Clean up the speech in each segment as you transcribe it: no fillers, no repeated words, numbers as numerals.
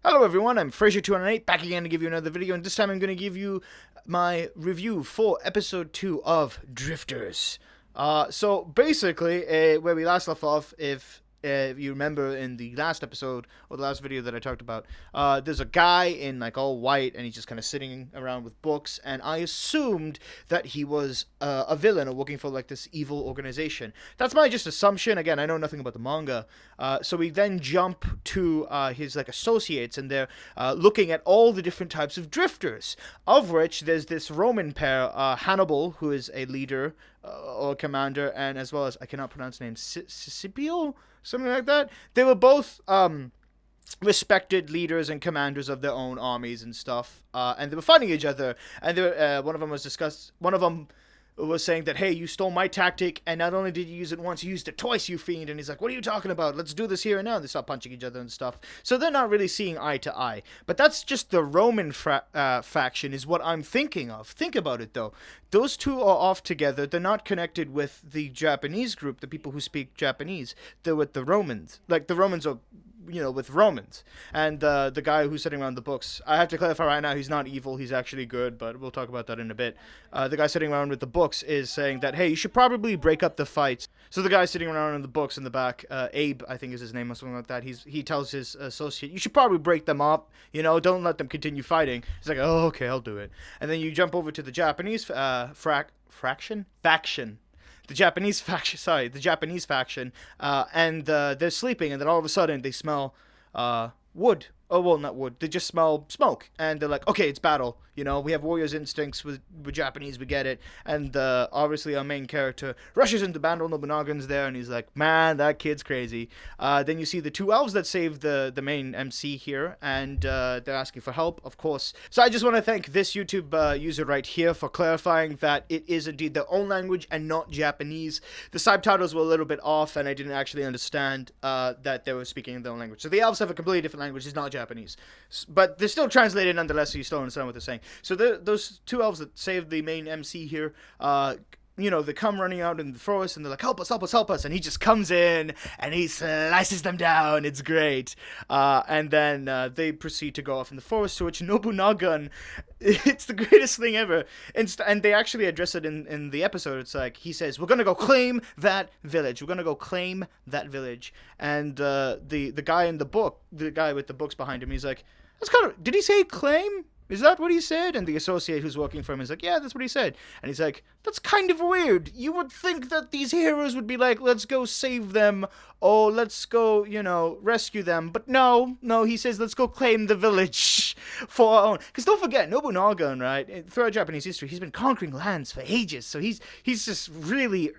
Hello everyone, I'm Fraser208, back again to give you another video, and this time I'm going to give you my review for episode 2 of Drifters. So basically, where we last left off, if you remember in the last episode, or the last video that I talked about, there's a guy in like all white, and he's just kind of sitting around with books, and I assumed that he was a villain or working for like this evil organization. That's my just assumption. Again, I know nothing about the manga. So we then jump to his like associates, and they're looking at all the different types of drifters, of which there's this Roman pair, Hannibal, who is a leader or commander, and as well as, I cannot pronounce the name, Scipio? Something like that. They were both respected leaders and commanders of their own armies and stuff, and they were fighting each other. And one of them was saying that, hey, you stole my tactic, and not only did you use it once, you used it twice, you fiend. And he's like, what are you talking about? Let's do this here and now. And they start punching each other and stuff. So they're not really seeing eye to eye. But that's just the Roman faction is what I'm thinking of. Think about it, though. Those two are off together. They're not connected with the Japanese group, the people who speak Japanese. They're with the Romans. Like, the Romans are, with Romans. And the guy who's sitting around the books, I have to clarify right now, he's not evil, he's actually good, but we'll talk about that in a bit. The guy sitting around with the books is saying that, hey, you should probably break up the fights. So the guy sitting around in the books in the back, Abe, I think is his name or something like that, he tells his associate, you should probably break them up, don't let them continue fighting. He's like, oh, okay, I'll do it. And then you jump over to the Japanese faction. The Japanese faction, and they're sleeping, and then all of a sudden they smell wood. Oh, well, not wood. They just smell smoke, and they're like, okay, it's battle. We have warriors' instincts with Japanese, we get it. And obviously our main character rushes into Bandol Nobunaga's there, and he's like, man, that kid's crazy. Then you see the two elves that save the main MC here, and they're asking for help, of course. So I just want to thank this YouTube user right here for clarifying that it is indeed their own language and not Japanese. The subtitles were a little bit off, and I didn't actually understand that they were speaking in their own language. So the elves have a completely different language. It's not Japanese. But they're still translated nonetheless, so you still understand what they're saying. So those two elves that save the main MC here, they come running out in the forest, and they're like, help us, help us, help us. And he just comes in, and he slices them down. It's great. And then they proceed to go off in the forest, to which Nobunaga, it's the greatest thing ever. And they actually address it in the episode. It's like, he says, we're going to go claim that village. We're going to go claim that village. And the guy in the book, the guy with the books behind him, he's like, that's kind of, did he say claim? Is that what he said? And the associate who's working for him is like, yeah, that's what he said. And he's like, that's kind of weird. You would think that these heroes would be like, let's go save them, or let's go, rescue them. But no, he says, let's go claim the village for our own. Because don't forget, Nobunaga, right, throughout Japanese history, he's been conquering lands for ages. So he's just really,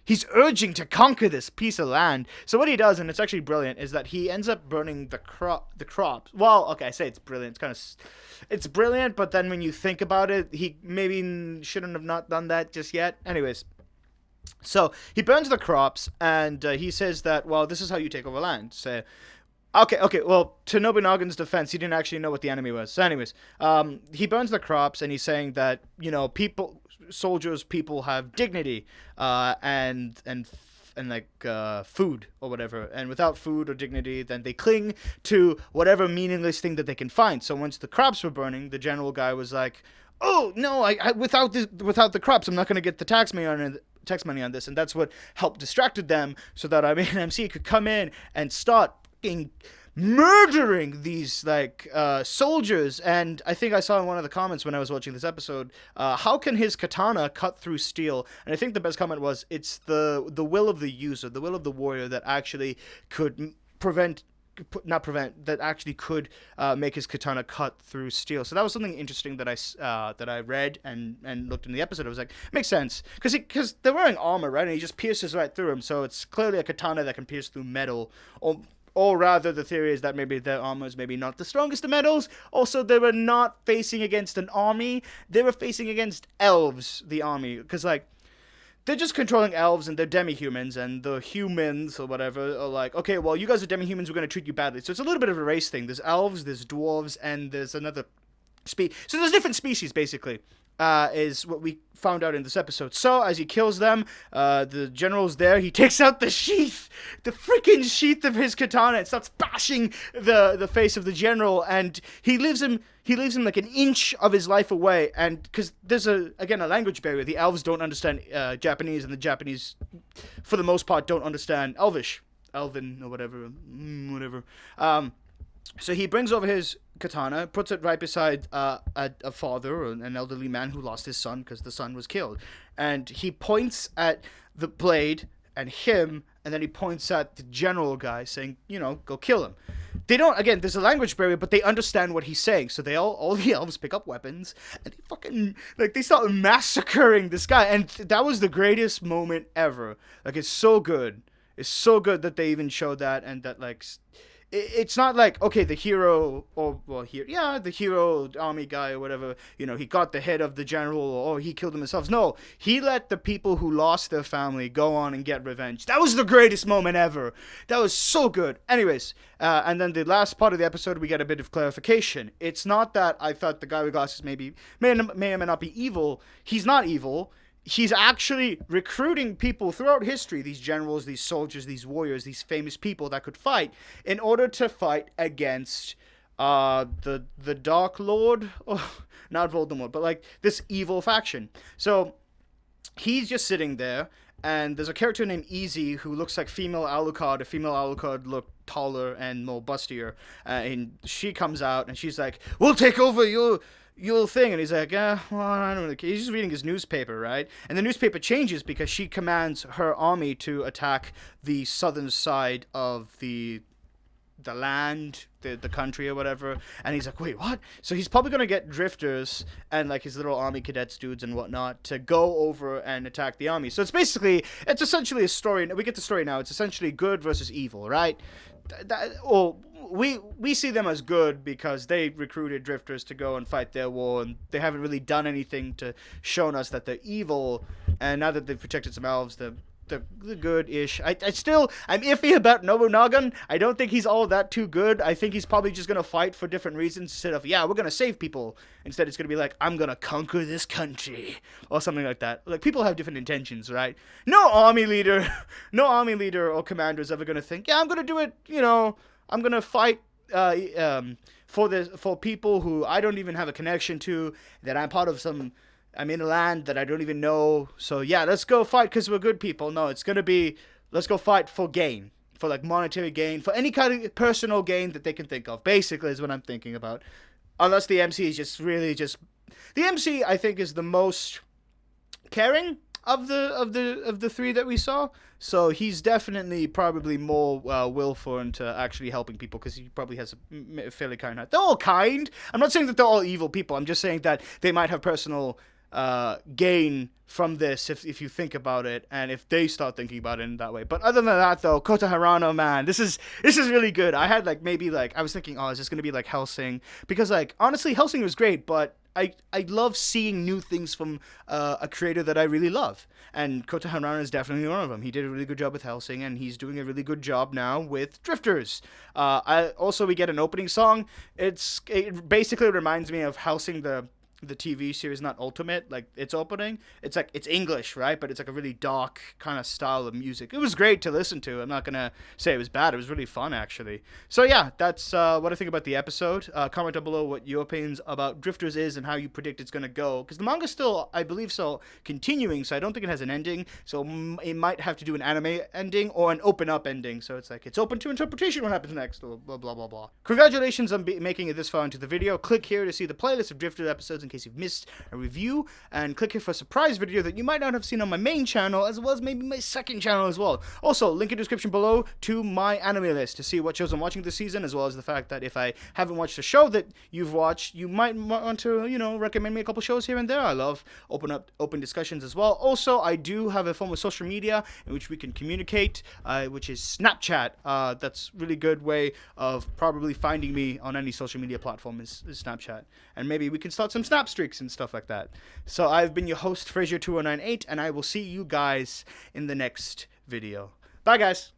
he's urging to conquer this piece of land. So what he does, and it's actually brilliant, is that he ends up burning the crops. Well, okay, I say it's brilliant. It's brilliant, but then when you think about it, he maybe shouldn't have not done that just yet. Anyways, so he burns the crops, and he says that, well, this is how you take over land. So, okay, well, to Nobunaga's defense, he didn't actually know what the enemy was. So anyways, he burns the crops, and he's saying that, soldiers, people have dignity, and food or whatever, and without food or dignity, then they cling to whatever meaningless thing that they can find. So once the crops were burning, the general guy was like, oh no, I without the crops, I'm not going to get the tax money on this. And that's what helped distracted them, so that MC could come in and start fucking murdering these soldiers. And I think I saw in one of the comments when I was watching this episode, how can his katana cut through steel? And I think the best comment was, it's the will of the user, the will of the warrior, that actually could that actually could make his katana cut through steel. So that was something interesting that I read and looked in the episode. I was like, makes sense, because they're wearing armor, right? And he just pierces right through them. So it's clearly a katana that can pierce through metal, or rather, the theory is that maybe their armor is maybe not the strongest of metals. Also, they were not facing against an army. They were facing against elves, the army. Because, they're just controlling elves, and they're demi-humans, and the humans, or whatever, are like, okay, well, you guys are demi-humans, we're going to treat you badly. So it's a little bit of a race thing. There's elves, there's dwarves, and there's another So there's different species, basically, is what we found out in this episode. So as he kills them, the general's there. He takes out the sheath, the freaking sheath of his katana, and starts bashing the face of the general. And he leaves him like an inch of his life away. And because there's a language barrier. The elves don't understand Japanese, and the Japanese, for the most part, don't understand Elven or whatever. So he brings over his katana, puts it right beside a father or an elderly man who lost his son because the son was killed. And he points at the blade and him, and then he points at the general guy saying, go kill him. They don't, again, there's a language barrier, but they understand what he's saying. So all the elves pick up weapons, and they fucking, they start massacring this guy. And that was the greatest moment ever. It's so good. It's so good that they even showed that, and that, it's not like, okay, the hero, the hero army guy or whatever, he got the head of the general, or he killed him himself. No, he let the people who lost their family go on and get revenge. That was the greatest moment ever. That was so good. Anyways, and then the last part of the episode, we get a bit of clarification. It's not that I thought the guy with glasses may or may not be evil. He's not evil. He's actually recruiting people throughout history, these generals, these soldiers, these warriors, these famous people that could fight, in order to fight against the Dark Lord, not Voldemort, but this evil faction. So he's just sitting there, and there's a character named Easy who looks like female Alucard. A female Alucard looked taller and more bustier, and she comes out and she's like, "We'll take over your thing," and he's like, well, I don't really care. He's just reading his newspaper, right? And the newspaper changes because she commands her army to attack the southern side of the land, the country or whatever. And he's like, wait, what? So he's probably gonna get drifters and his little army cadets dudes and whatnot to go over and attack the army. So it's essentially a story. We get the story now. It's essentially good versus evil, right? We see them as good because they recruited drifters to go and fight their war, and they haven't really done anything to show us that they're evil. And now that they've protected some elves, they're good-ish. I'm iffy about Nobunaga. I don't think he's all that too good. I think he's probably just gonna fight for different reasons instead of, we're gonna save people. Instead, it's gonna be I'm gonna conquer this country or something like that. People have different intentions, right? No army leader or commander is ever gonna think, I'm gonna do it. I'm gonna fight for people who I don't even have a connection to, that I'm in a land that I don't even know. So let's go fight because we're good people. No, it's gonna be, let's go fight for gain, for monetary gain, for any kind of personal gain that they can think of. Basically, is what I'm thinking about. Unless the MC is the MC, I think, is the most caring of the three that we saw. So he's definitely probably more willful into actually helping people because he probably has a fairly kind heart. They're all kind. I'm not saying that they're all evil people. I'm just saying that they might have personal gain from this if you think about it, and if they start thinking about it in that way. But other than that, though, Kota Harano, man, this is really good. I had I was thinking, is this gonna be like Hellsing? Because honestly, Hellsing was great, but I love seeing new things from a creator that I really love, and Kota Harano is definitely one of them. He did a really good job with Hellsing, and he's doing a really good job now with Drifters. We get an opening song. It basically reminds me of Hellsing, the TV series, not Ultimate, its opening. It's it's English, right? But it's a really dark kind of style of music. It was great to listen to. I'm not gonna say it was bad. It was really fun, actually. So that's what I think about the episode. Comment down below what your opinions about Drifters is and how you predict it's gonna go. Because the manga's still, I believe so, continuing. So I don't think it has an ending. So it might have to do an anime ending or an open up ending. So it's open to interpretation what happens next. Blah blah blah blah. Congratulations on making it this far into the video. Click here to see the playlist of Drifters episodes in case you've missed a review, and click here for a surprise video that you might not have seen on my main channel, as well as maybe my second channel as well. Also, link in the description below to my anime list to see what shows I'm watching this season, as well as the fact that if I haven't watched a show that you've watched, you might want to, recommend me a couple shows here and there. I love open discussions as well. Also, I do have a form of social media in which we can communicate, which is Snapchat. That's a really good way of probably finding me on any social media platform is Snapchat. And maybe we can start some snap streaks and stuff like that. So I've been your host, Frazier2098, and I will see you guys in the next video. Bye, guys.